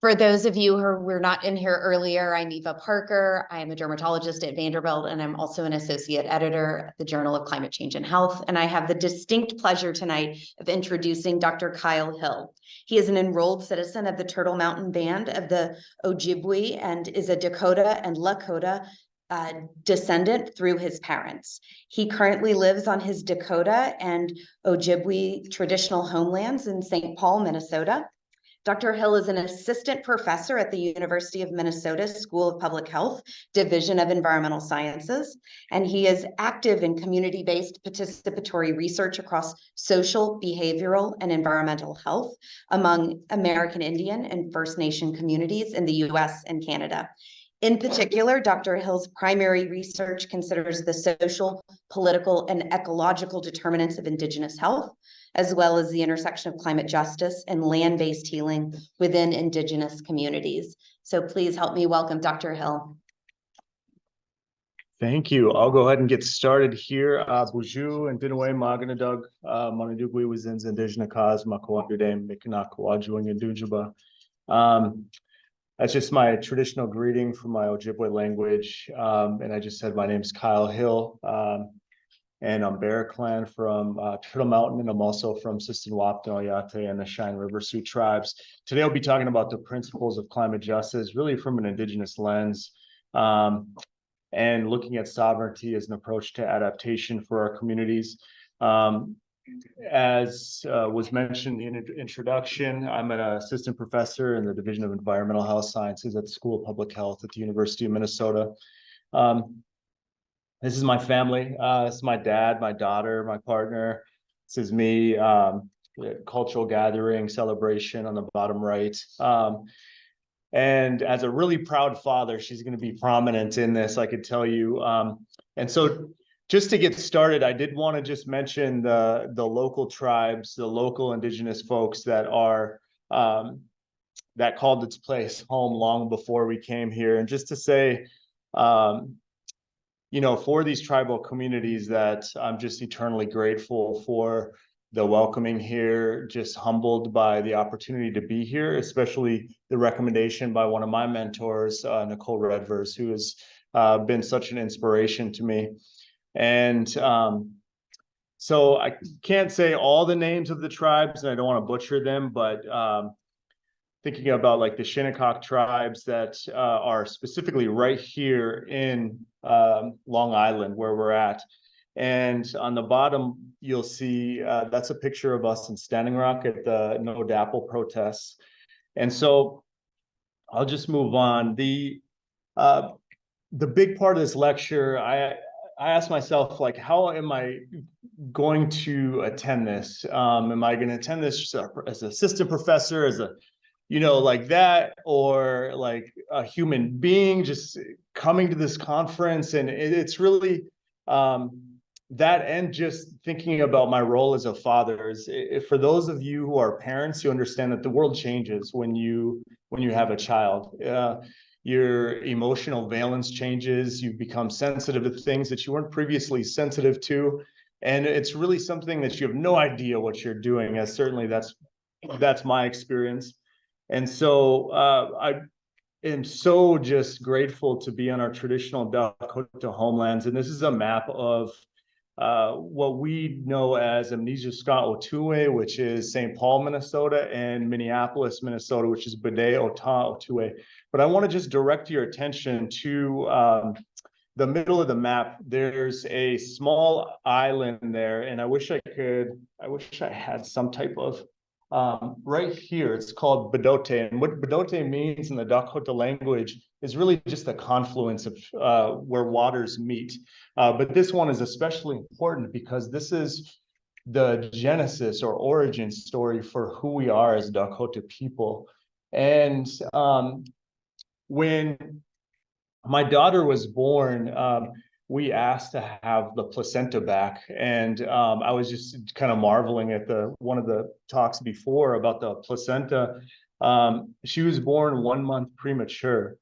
For those of you who were not in here earlier, I'm Eva Parker. I am a dermatologist at Vanderbilt, and I'm also an associate editor at the Journal of Climate Change and Health. And I have the distinct pleasure tonight of introducing Dr. Kyle Hill. He is an enrolled citizen of the Turtle Mountain Band of the Ojibwe and is a Dakota and Lakota descendant through his parents. He currently lives on his Dakota and Ojibwe traditional homelands in St. Paul, Minnesota. Dr. Hill is an assistant professor at the University of Minnesota School of Public Health, Division of Environmental Sciences, and he is active in community-based participatory research across social, behavioral, and environmental health among American Indian and First Nation communities in the US and Canada. In particular, Dr. Hill's primary research considers the social, political, and ecological determinants of Indigenous health, as well as the intersection of climate justice and land-based healing within Indigenous communities. So please help me welcome Dr. Hill. Thank you. I'll go ahead and get started here. Bonjour and Dinaway Maganadug, Manadugwe was in Indigenous cause, Makawandudame, Mikanakwaju and Dujuba. That's just my traditional greeting from my Ojibwe language. And I just said my name is Kyle Hill. And I'm Bear Clan from Turtle Mountain, and I'm also from Sisseton-Wahpeton and the Cheyenne River Sioux tribes. Today I'll be talking about the principles of climate justice, really from an Indigenous lens, and looking at sovereignty as an approach to adaptation for our communities. As was mentioned in the introduction, I'm an assistant professor in the Division of Environmental Health Sciences at the School of Public Health at the University of Minnesota. This is my family. This is my dad, my daughter, my partner. This is me. Cultural gathering, celebration on the bottom right. And as a really proud father, she's going to be prominent in this, I could tell you. And so just to get started, I did want to just mention the local tribes, the local Indigenous folks that are that called its place home long before we came here. And just to say, you know, for these tribal communities that I'm just eternally grateful for the welcoming here, just humbled by the opportunity to be here, especially the recommendation by one of my mentors, Nicole Redvers, who has been such an inspiration to me. And so I can't say all the names of the tribes, and I don't want to butcher them, but thinking about like the Shinnecock tribes that are specifically right here in Long Island, where we're at. And on the bottom, you'll see that's a picture of us in Standing Rock at the No DAPL protests. And so I'll just move on. The big part of this lecture, I asked myself, like, how am I going to attend this? Am I going to attend this as an assistant professor, as a, you know, like that, or like a human being just coming to this conference? And it's really that, and just thinking about my role as a father. For those of you who are parents, you understand that the world changes when you have a child. Your emotional valence changes. You become sensitive to things that you weren't previously sensitive to. And it's really something that you have no idea what you're doing, as certainly that's my experience. And so I am so just grateful to be on our traditional Dakota homelands. And this is a map of what we know as Amnesia-Scott-Otue, which is St. Paul, Minnesota, and Minneapolis, Minnesota, which is Bede-Ota-Otue. But I want to just direct your attention to the middle of the map. There's a small island there, and I wish I had some type of right here. It's called Bedote, and what Bedote means in the Dakota language is really just a confluence of where waters meet. But this one is especially important because this is the genesis or origin story for who we are as Dakota people. And when my daughter was born, we asked to have the placenta back. And I was just kind of marveling at one of the talks before about the placenta. She was born 1 month premature.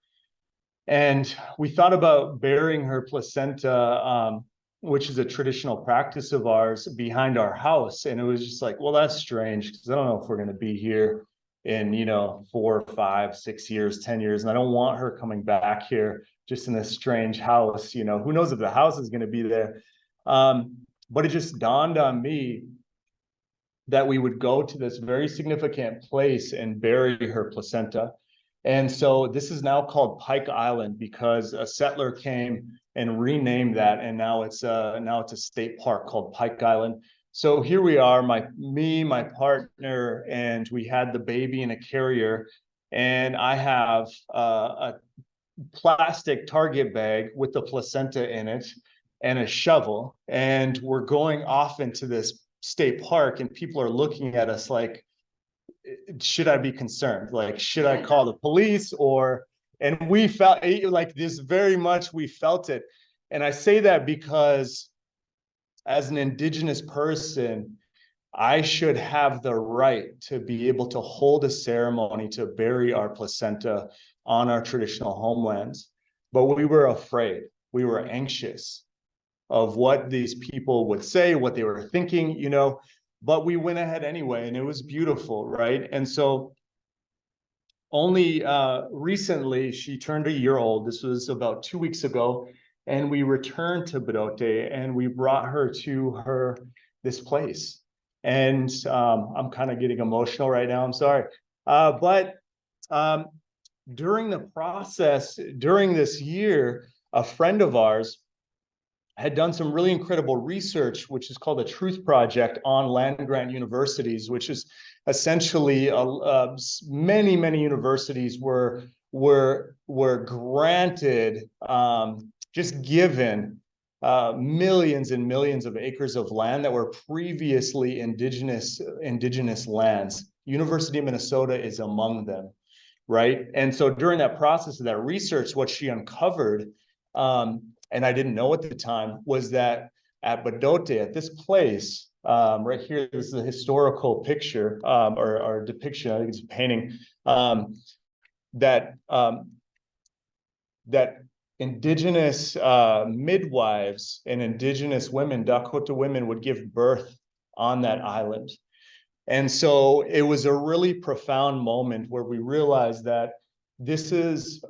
And we thought about burying her placenta, which is a traditional practice of ours, behind our house. And it was just like, well, that's strange, because I don't know if we're going to be here in, 4, 5, 6 years, 10 years. And I don't want her coming back here just in this strange house. Who knows if the house is going to be there. But it just dawned on me that we would go to this very significant place and bury her placenta. And so this is now called Pike Island because a settler came and renamed that, and now it's a state park called Pike Island. So here we are, my partner, and we had the baby in a carrier, and I have a plastic Target bag with the placenta in it and a shovel, and we're going off into this state park, and people are looking at us like, should I be concerned? Like, should I call the police? And we felt like this very much, we felt it. And I say that because as an Indigenous person, I should have the right to be able to hold a ceremony to bury our placenta on our traditional homelands. But we were afraid, we were anxious of what these people would say, what they were thinking, but we went ahead anyway, and it was beautiful, right? And so only recently, she turned a year old. This was about 2 weeks ago, and we returned to Bedote, and we brought her to this place. And I'm kind of getting emotional right now, I'm sorry. But during the process, during this year, a friend of ours had done some really incredible research, which is called the Truth Project on land-grant universities, which is essentially many universities were granted, just given millions and millions of acres of land that were previously indigenous lands. University of Minnesota is among them, right? And so during that process of that research, what she uncovered, and I didn't know at the time, was that at Bedote, at this place, right here, this is a historical picture, or depiction, I think it's a painting, that indigenous midwives and indigenous women, Dakota women, would give birth on that island. And so it was a really profound moment where we realized that this is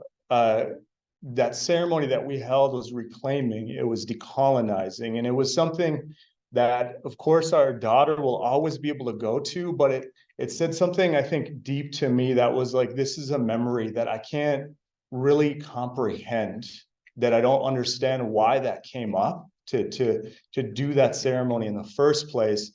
that ceremony that we held was reclaiming, it was decolonizing, and it was something that, of course, our daughter will always be able to go to, but it said something, I think, deep to me that was like, this is a memory that I can't really comprehend, that I don't understand why that came up to do that ceremony in the first place.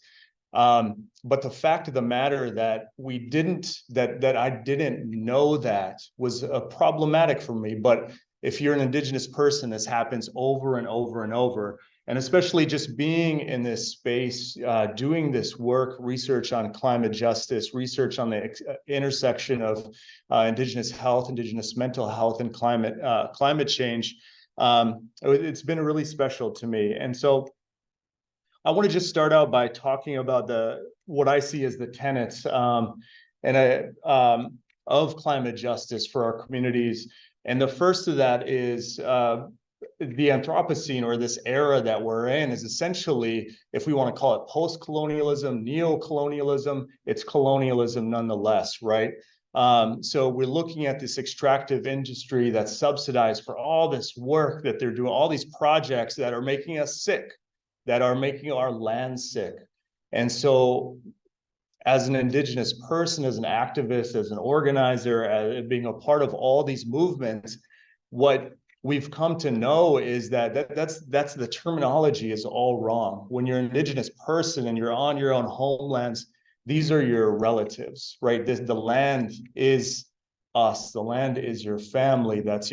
But the fact of the matter that I didn't know that was problematic for me. But if you're an Indigenous person, this happens over and over and over. And especially just being in this space, doing this work, research on climate justice, research on the intersection of Indigenous health, Indigenous mental health, and climate change, it's been really special to me. And so I want to just start out by talking about what I see as the tenets of climate justice for our communities. And the first of that is the Anthropocene, or this era that we're in, is essentially, if we want to call it post-colonialism, neo-colonialism, it's colonialism nonetheless, right? So we're looking at this extractive industry that's subsidized for all this work that they're doing, all these projects that are making us sick, that are making our land sick. And so as an Indigenous person, as an activist, as an organizer, as being a part of all these movements, what we've come to know is that's the terminology is all wrong. When you're an Indigenous person and you're on your own homelands, these are your relatives, right? The land is us. The land is your family. That's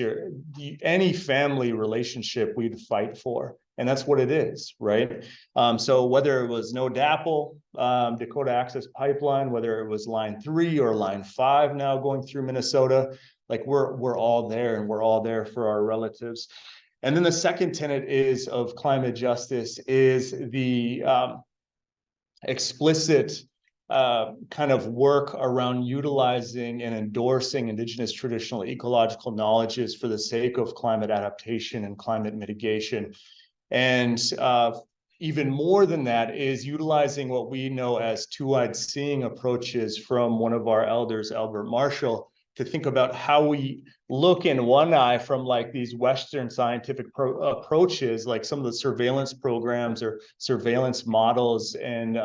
any family relationship we'd fight for. And that's what it is, right? So whether it was no DAPL, Dakota Access Pipeline, whether it was Line 3 or Line 5 now going through Minnesota, like we're all there, and we're all there for our relatives. And then the second tenet of climate justice is the explicit kind of work around utilizing and endorsing Indigenous traditional ecological knowledges for the sake of climate adaptation and climate mitigation. And even more than that is utilizing what we know as two-eyed seeing approaches from one of our elders, Albert Marshall, to think about how we look in one eye from like these Western scientific approaches, like some of the surveillance programs or surveillance models and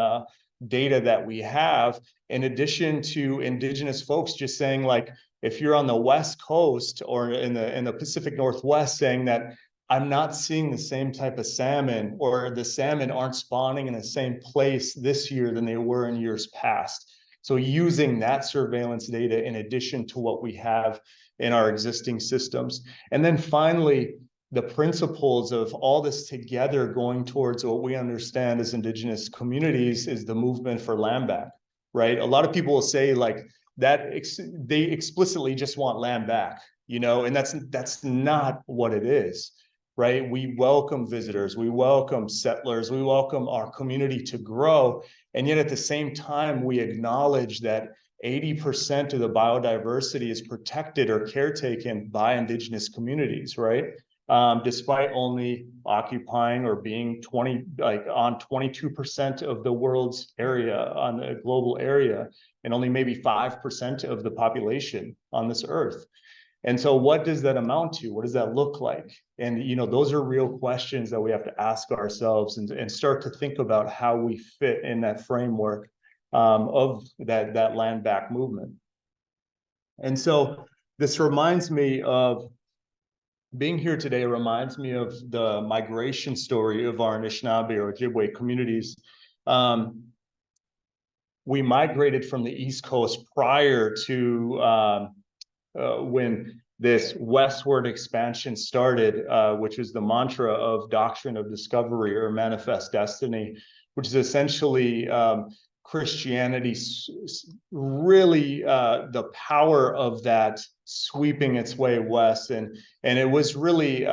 data that we have, in addition to indigenous folks just saying like, if you're on the West Coast or in the Pacific Northwest, saying that I'm not seeing the same type of salmon, or the salmon aren't spawning in the same place this year than they were in years past. So using that surveillance data in addition to what we have in our existing systems. And then finally, the principles of all this together going towards what we understand as indigenous communities is the movement for land back, right? A lot of people will say like that they explicitly just want land back, you know, and that's not what it is. Right? We welcome visitors, we welcome settlers, we welcome our community to grow. And yet at the same time, we acknowledge that 80% of the biodiversity is protected or caretaken by indigenous communities, right? Despite only occupying or being on 22% of the world's area, on the global area, and only maybe 5% of the population on this earth. And so what does that amount to? What does that look like? And, you know, those are real questions that we have to ask ourselves and start to think about how we fit in that framework of that land back movement. And so this reminds me of being here today, reminds me of the migration story of our Anishinaabe or Ojibwe communities. We migrated from the East Coast prior to when this westward expansion started, which is the mantra of doctrine of discovery or manifest destiny, which is essentially Christianity really the power of that sweeping its way west. And it was really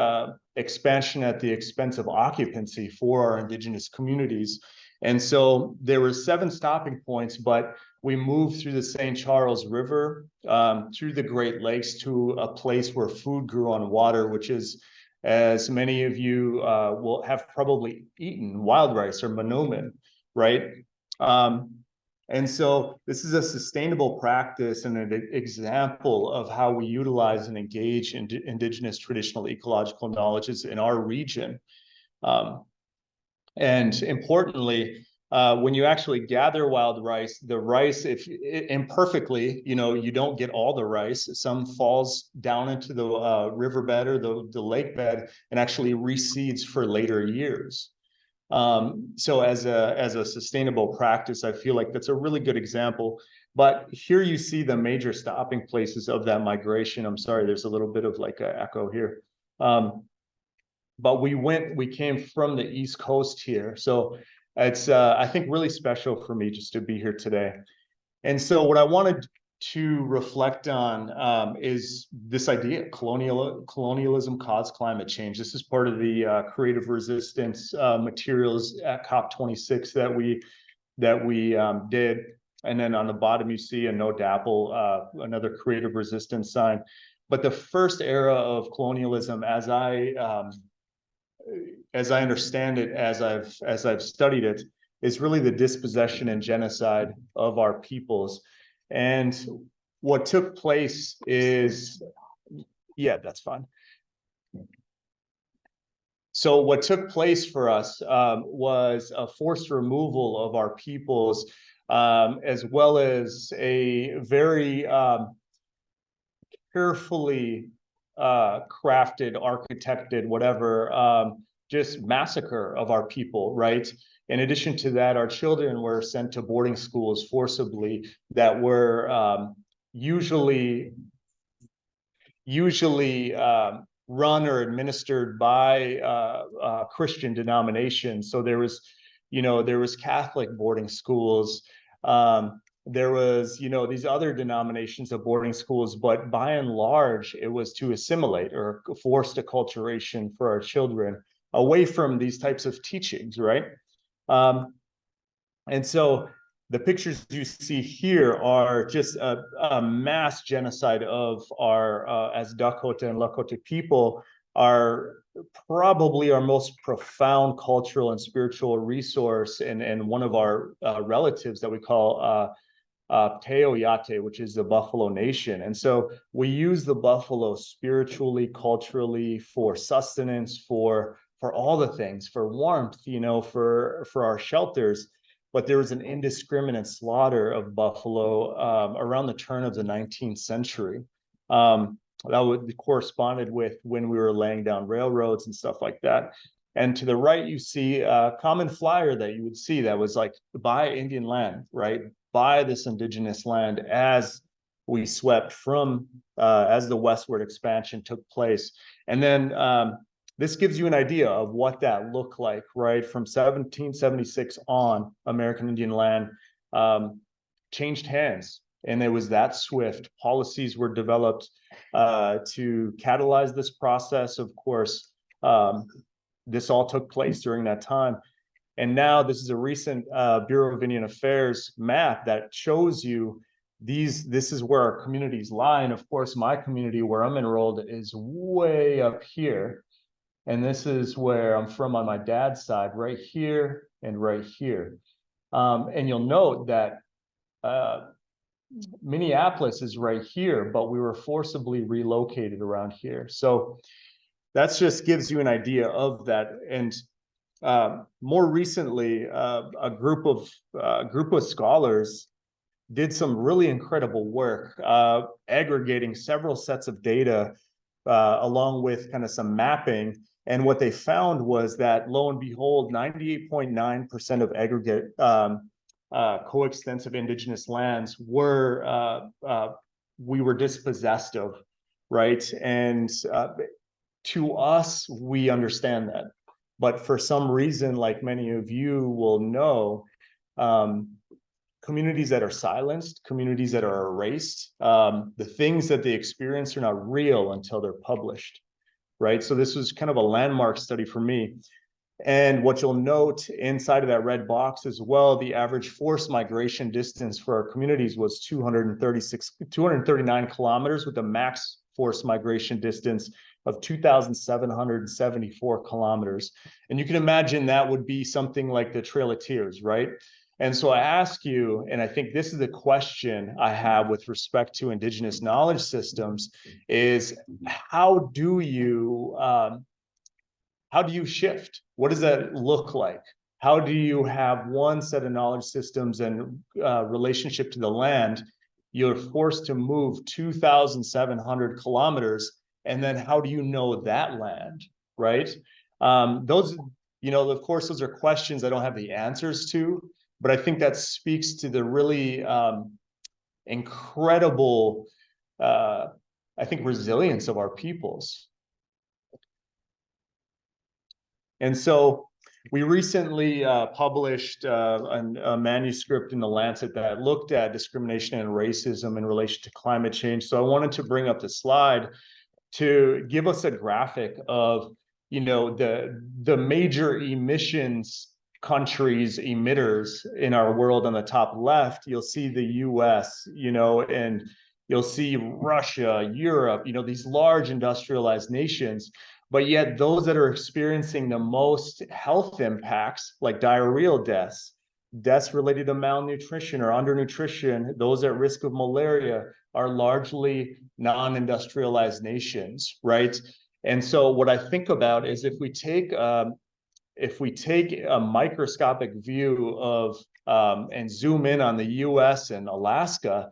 expansion at the expense of occupancy for our indigenous communities. And so there were 7 stopping points, but we moved through the St. Charles River, through the Great Lakes to a place where food grew on water, which is, as many of you will have probably eaten, wild rice or manoomin, right? And so this is a sustainable practice and an example of how we utilize and engage in indigenous traditional ecological knowledges in our region. And importantly, when you actually gather wild rice, the rice, if imperfectly, you know, you don't get all the rice. Some falls down into the riverbed or the lake bed and actually reseeds for later years. So as a sustainable practice, I feel like that's a really good example. But here you see the major stopping places of that migration. I'm sorry, there's a little bit of like an echo here. But we came from the East Coast here. So it's, I think, really special for me just to be here today. And so what I wanted to reflect on is this idea, colonialism caused climate change. This is part of the creative resistance materials at COP26 that we did. And then on the bottom, you see a no DAPL, another creative resistance sign. But the first era of colonialism, as I understand it, as I've studied it, is really the dispossession and genocide of our peoples. And what took place is, yeah, that's fine. So what took place for us was a forced removal of our peoples, as well as a very carefully crafted, architected, whatever, just massacre of our people, right? In addition to that, our children were sent to boarding schools forcibly that were usually run or administered by Christian denominations. So there was Catholic boarding schools. There was, these other denominations of boarding schools, but by and large, it was to assimilate or forced acculturation for our children away from these types of teachings, right? And so the pictures you see here are just a mass genocide of our, as Dakota and Lakota people, our probably our most profound cultural and spiritual resource, and one of our relatives that we call Teoyate, which is the Buffalo Nation. And so we use the buffalo spiritually, culturally, for sustenance, for all the things, for warmth, you know, for our shelters. But there was an indiscriminate slaughter of buffalo around the turn of the 19th century. That would corresponded with when we were laying down railroads and stuff like that. And to the right, you see a common flyer that you would see that was like, buy Indian land, right? Buy this indigenous land, as we swept from, as the westward expansion took place. And then this gives you an idea of what that looked like, right? From 1776 on, American Indian land changed hands. And it was that swift. Policies were developed to catalyze this process. Of course, this all took place during that time. And now this is a recent Bureau of Indian Affairs map that shows you this is where our communities lie. And of course, my community where I'm enrolled is way up here. And this is where I'm from on my dad's side, right here and right here. And you'll note that Minneapolis is right here, but we were forcibly relocated around here. So that just gives you an idea of that. And more recently, a group of scholars did some really incredible work, aggregating several sets of data along with kind of some mapping. And what they found was that, lo and behold, 98.9% of aggregate coextensive indigenous lands were we were dispossessed of, right? And to us, we understand that. But for some reason, like many of you will know, communities that are silenced, communities that are erased, the things that they experience are not real until they're published, right? So this was kind of a landmark study for me. And what you'll note inside of that red box as well, the average forced migration distance for our communities was 239 kilometers, with a max forced migration distance of 2,774 kilometers. And you can imagine that would be something like the Trail of Tears, right? And so I ask you, and I think this is the question I have with respect to indigenous knowledge systems, is how do you shift? What does that look like? How do you have one set of knowledge systems and relationship to the land? You're forced to move 2,700 kilometers. And then how do you know that land, right? Those, you know, of course, those are questions I don't have the answers to, but I think that speaks to the really incredible, I think, resilience of our peoples. And so we recently published a manuscript in the Lancet that looked at discrimination and racism in relation to climate change. So I wanted to bring up the slide to give us a graphic of, you know, the major emissions countries, emitters in our world. On the top left, you'll see the US, you know, and you'll see Russia, Europe, you know, these large industrialized nations. But yet those that are experiencing the most health impacts, like diarrheal deaths, deaths related to malnutrition or undernutrition, those at risk of malaria, are largely non-industrialized nations, right? And so what I think about is if we take a microscopic view of and zoom in on the US and Alaska,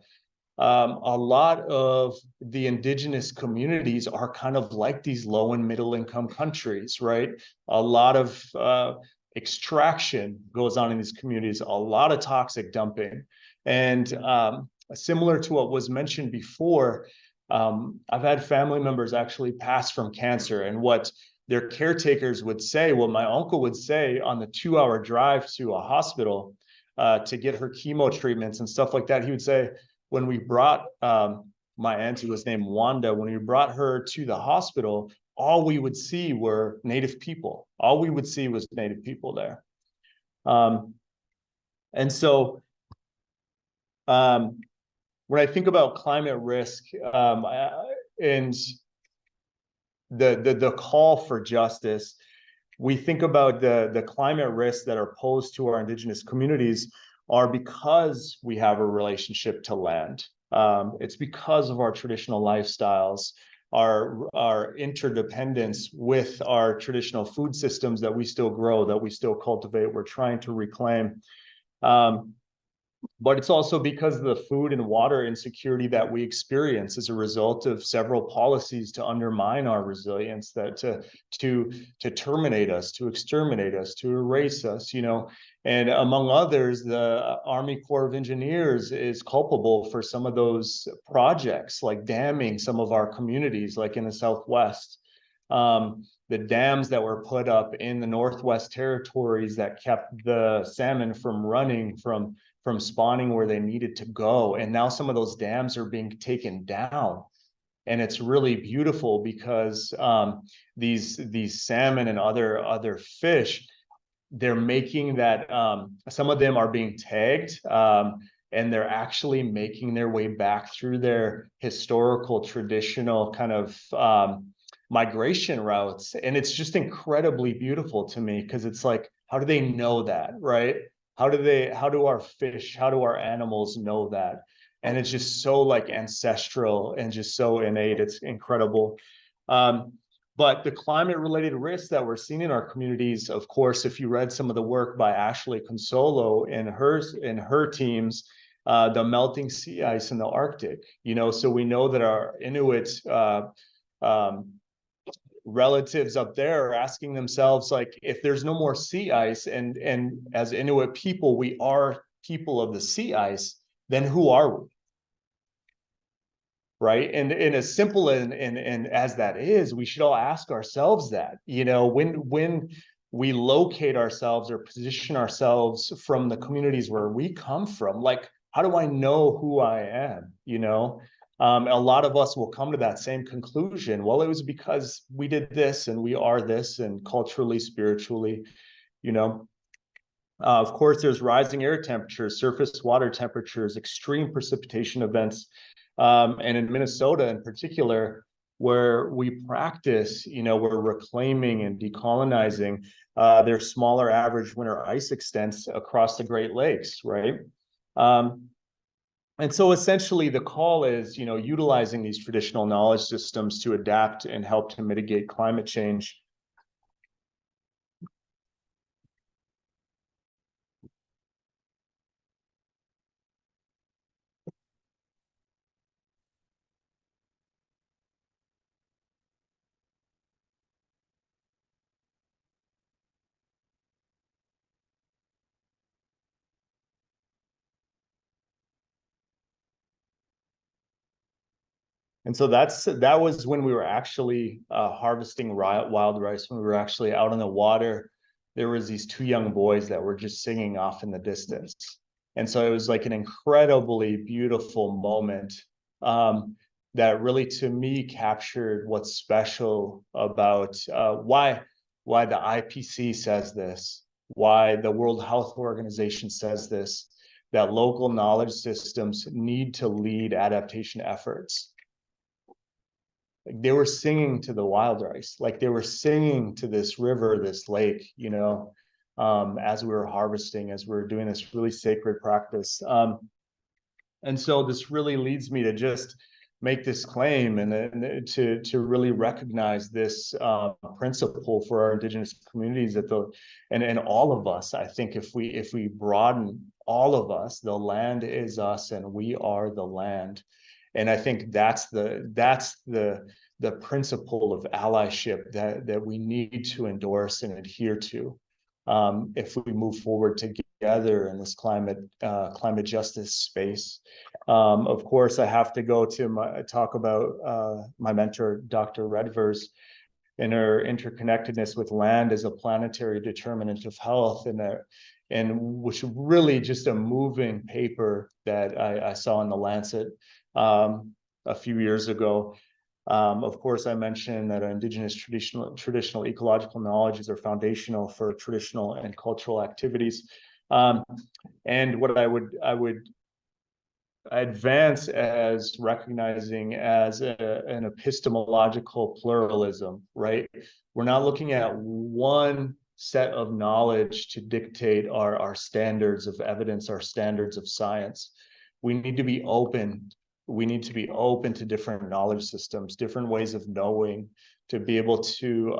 a lot of the indigenous communities are kind of like these low and middle income countries, right? A lot of extraction goes on in these communities, a lot of toxic dumping. And similar to what was mentioned before, I've had family members actually pass from cancer, and what their caretakers would say, what my uncle would say on the 2-hour drive to a hospital to get her chemo treatments and stuff like that, he would say, when we brought my aunt, who was named Wanda, when we brought her to the hospital, all we would see were Native people. All we would see was Native people there. And so when I think about climate risk, and the call for justice. We think about the climate risks that are posed to our Indigenous communities are because we have a relationship to land. It's because of our traditional lifestyles, our interdependence with our traditional food systems that we still grow, that we still cultivate, we're trying to reclaim. But it's also because of the food and water insecurity that we experience as a result of several policies to undermine our resilience, that to terminate us, to exterminate us, to erase us, you know. And among others, the Army Corps of Engineers is culpable for some of those projects, like damming some of our communities, like in the Southwest. The dams that were put up in the Northwest Territories that kept the salmon from running, from spawning where they needed to go. And now some of those dams are being taken down. And it's really beautiful because these salmon and other fish, they're making that, some of them are being tagged, and they're actually making their way back through their historical, traditional kind of migration routes. And it's just incredibly beautiful to me, because it's like, how do they know that, right? How do our fish, how do our animals know that? And it's just so like ancestral and just so innate. It's incredible. But the climate related risks that we're seeing in our communities, of course, if you read some of the work by Ashley Consolo and her teams, the melting sea ice in the Arctic, you know, so we know that our Inuit relatives up there are asking themselves, like, if there's no more sea ice, and as Inuit people, we are people of the sea ice, then who are we? Right? And as simple and as that is, we should all ask ourselves that, you know, when we locate ourselves or position ourselves from the communities where we come from, like, how do I know who I am? You know, a lot of us will come to that same conclusion. Well, it was because we did this and we are this, and culturally, spiritually, you know. Of course, there's rising air temperatures, surface water temperatures, extreme precipitation events. And in Minnesota in particular, where we practice, you know, we're reclaiming and decolonizing, there's smaller average winter ice extents across the Great Lakes, right? And so essentially the call is, you know, utilizing these traditional knowledge systems to adapt and help to mitigate climate change. And so that was when we were actually harvesting wild rice, when we were actually out on the water. There was these two young boys that were just singing off in the distance. And so it was like an incredibly beautiful moment, that really, to me, captured what's special about why the IPC says this, why the World Health Organization says this, that local knowledge systems need to lead adaptation efforts. Like, they were singing to the wild rice, like they were singing to this river, this lake, you know, as we were harvesting, as we were doing this really sacred practice. And so this really leads me to just make this claim, and to really recognize this principle for our Indigenous communities, that and all of us, I think, if we broaden all of us, the land is us and we are the land. And I think that's the principle of allyship that we need to endorse and adhere to, if we move forward together in this climate justice space. Of course, I have to go to talk about my mentor, Dr. Redvers, and her interconnectedness with land as a planetary determinant of health, and which really just a moving paper that I saw in the Lancet a few years ago. Of course, I mentioned that Indigenous traditional ecological knowledges are foundational for traditional and cultural activities. And what I would advance as recognizing as an epistemological pluralism, right? We're not looking at one set of knowledge to dictate our standards of evidence, our standards of science. We need to be open. We need to be open to different knowledge systems, different ways of knowing, to be able to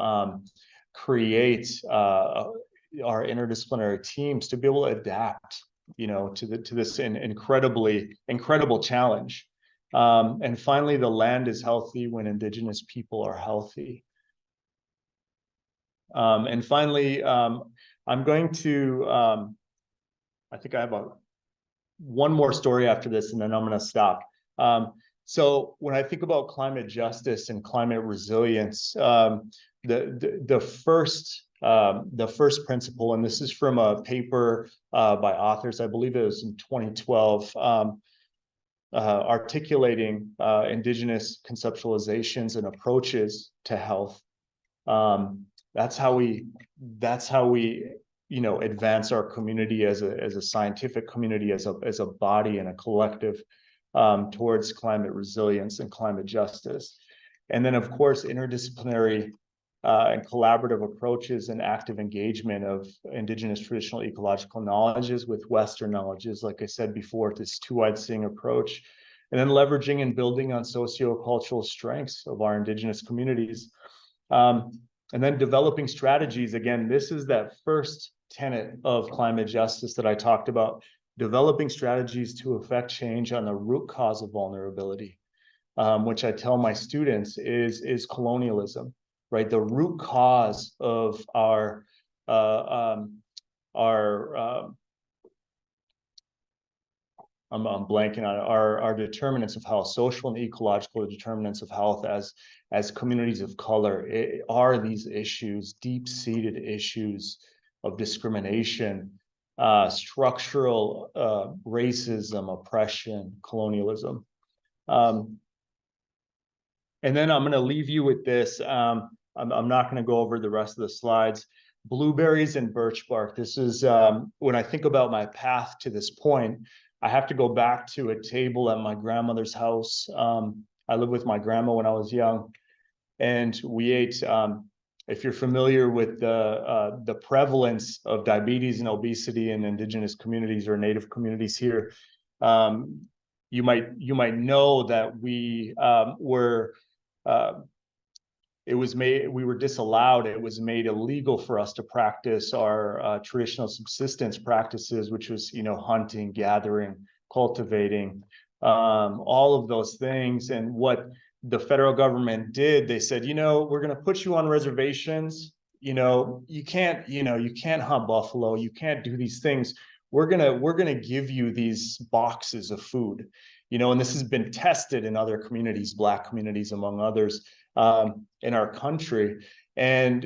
create our interdisciplinary teams to be able to adapt, to this incredible challenge. And finally, the land is healthy when Indigenous people are healthy. And finally, I'm going to, I think I have one more story after this, and then I'm going to stop. So when I think about climate justice and climate resilience, the first principle, and this is from a paper by authors, I believe it was in 2012, articulating Indigenous conceptualizations and approaches to health. That's how we advance our community as a scientific community, as a body and a collective, towards climate resilience and climate justice. And then, of course, interdisciplinary and collaborative approaches and active engagement of Indigenous traditional ecological knowledges with Western knowledges, like I said before, this two-eyed seeing approach, and then leveraging and building on sociocultural strengths of our Indigenous communities. And then developing strategies. Again, this is that first tenet of climate justice that I talked about, developing strategies to affect change on the root cause of vulnerability, which I tell my students is colonialism, right? The root cause of I'm blanking on our determinants of health, social and ecological determinants of health as communities of color, are these issues, deep-seated issues of discrimination, structural racism, oppression, colonialism. And then I'm going to leave you with this. I'm not going to go over the rest of the slides. Blueberries and birch bark. This is when I think about my path to this point, I have to go back to a table at my grandmother's house. I lived with my grandma when I was young, and we ate. If you're familiar with the prevalence of diabetes and obesity in Indigenous communities or Native communities here, you might know that we were disallowed. It was made illegal for us to practice our traditional subsistence practices, which was, hunting, gathering, cultivating, all of those things. And what the federal government did, they said, we're going to put you on reservations. You can't hunt buffalo. You can't do these things. We're gonna give you these boxes of food, and this has been tested in other communities, Black communities among others, in our country. And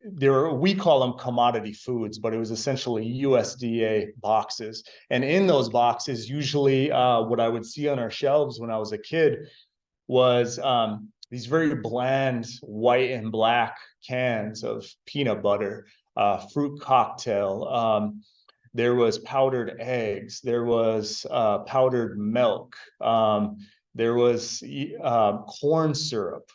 we call them commodity foods, but it was essentially USDA boxes. And in those boxes, usually what I would see on our shelves when I was a kid was these very bland white and black cans of peanut butter, fruit cocktail. There was powdered eggs. There was powdered milk. There was corn syrup.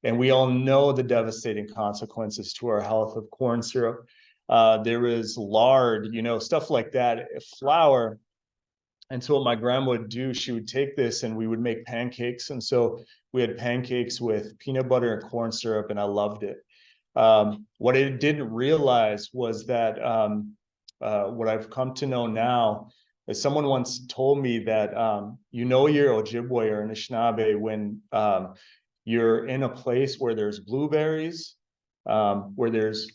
And we all know the devastating consequences to our health of corn syrup. There was lard, stuff like that, flour. And so what my grandma would do, she would take this and we would make pancakes. And so we had pancakes with peanut butter and corn syrup, and I loved it. What I didn't realize was that what I've come to know now is someone once told me that you're Ojibwe or Anishinaabe when you're in a place where there's blueberries, where there's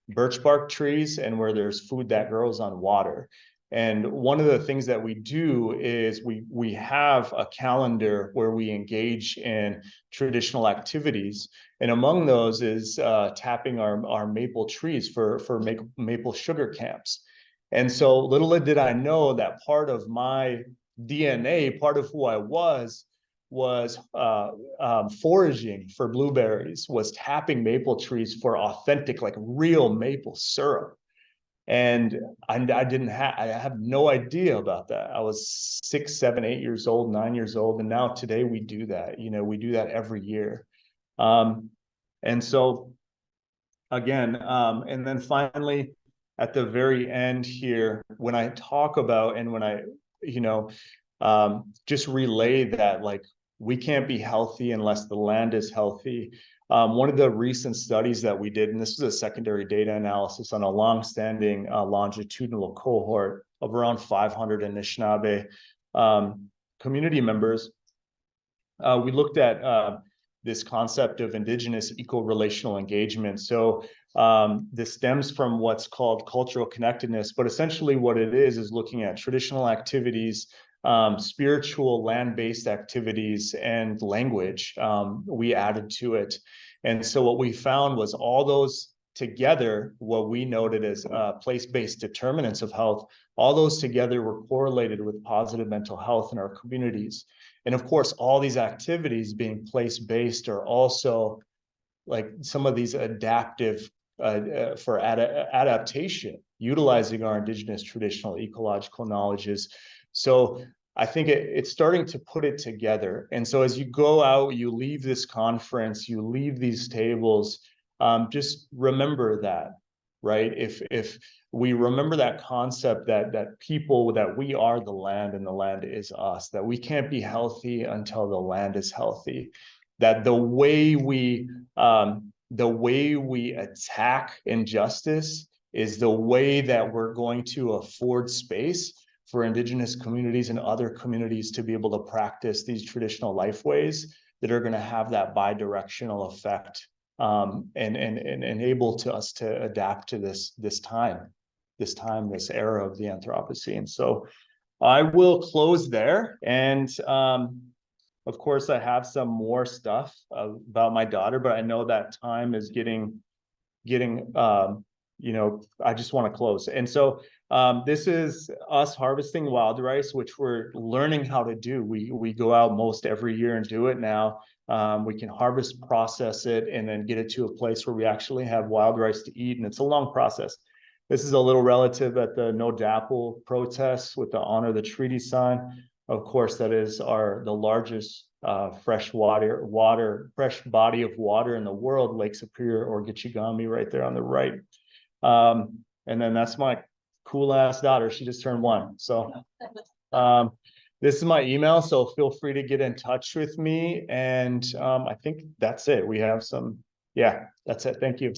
birch bark trees, and where there's food that grows on water. And one of the things that we do is we have a calendar where we engage in traditional activities. And among those is tapping our maple trees for maple sugar camps. And so little did I know that part of my DNA, part of who I was foraging for blueberries, was tapping maple trees for authentic, like real maple syrup. And I have no idea about that. I was 6, 7, 8 years old, 9 years old. And now today we do that, we do that every year. And so again, and then finally, at the very end here, when I talk about, and when I, just relay that, like, we can't be healthy unless the land is healthy. One of the recent studies that we did, and this is a secondary data analysis on a longstanding longitudinal cohort of around 500 Anishinaabe community members, we looked at this concept of Indigenous eco-relational engagement. So this stems from what's called cultural connectedness, but essentially what it is looking at traditional activities, spiritual land-based activities, and language we added to it. And so what we found was all those together, what we noted as place-based determinants of health, all those together were correlated with positive mental health in our communities. And of course, all these activities being place-based are also like some of these adaptive for adaptation, utilizing our Indigenous traditional ecological knowledges. So I think it's starting to put it together. And so as you go out, you leave this conference, you leave these tables, just remember that, right? If we remember that concept that people, that we are the land and the land is us, that we can't be healthy until the land is healthy, that the way we attack injustice is the way that we're going to afford space for Indigenous communities and other communities to be able to practice these traditional life ways that are going to have that bi-directional effect, and enable to us to adapt to this era of the Anthropocene. So I will close there. And of course, I have some more stuff about my daughter, but I know that time is getting I just want to close. And so this is us harvesting wild rice, which we're learning how to do. We go out most every year and do it now. We can harvest, process it, and then get it to a place where we actually have wild rice to eat. And it's a long process. This is a little relative at the No Dapple protests with the Honor the Treaty sign. Of course, that is the largest fresh body of water in the world, Lake Superior or Gitchigami, right there on the right. And then that's my cool ass daughter. She just turned 1. So this is my email, so feel free to get in touch with me. And I think that's it. We have some, yeah, that's it. Thank you.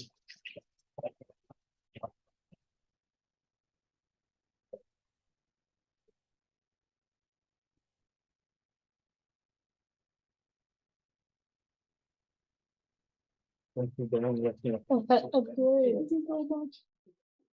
Thank you very much.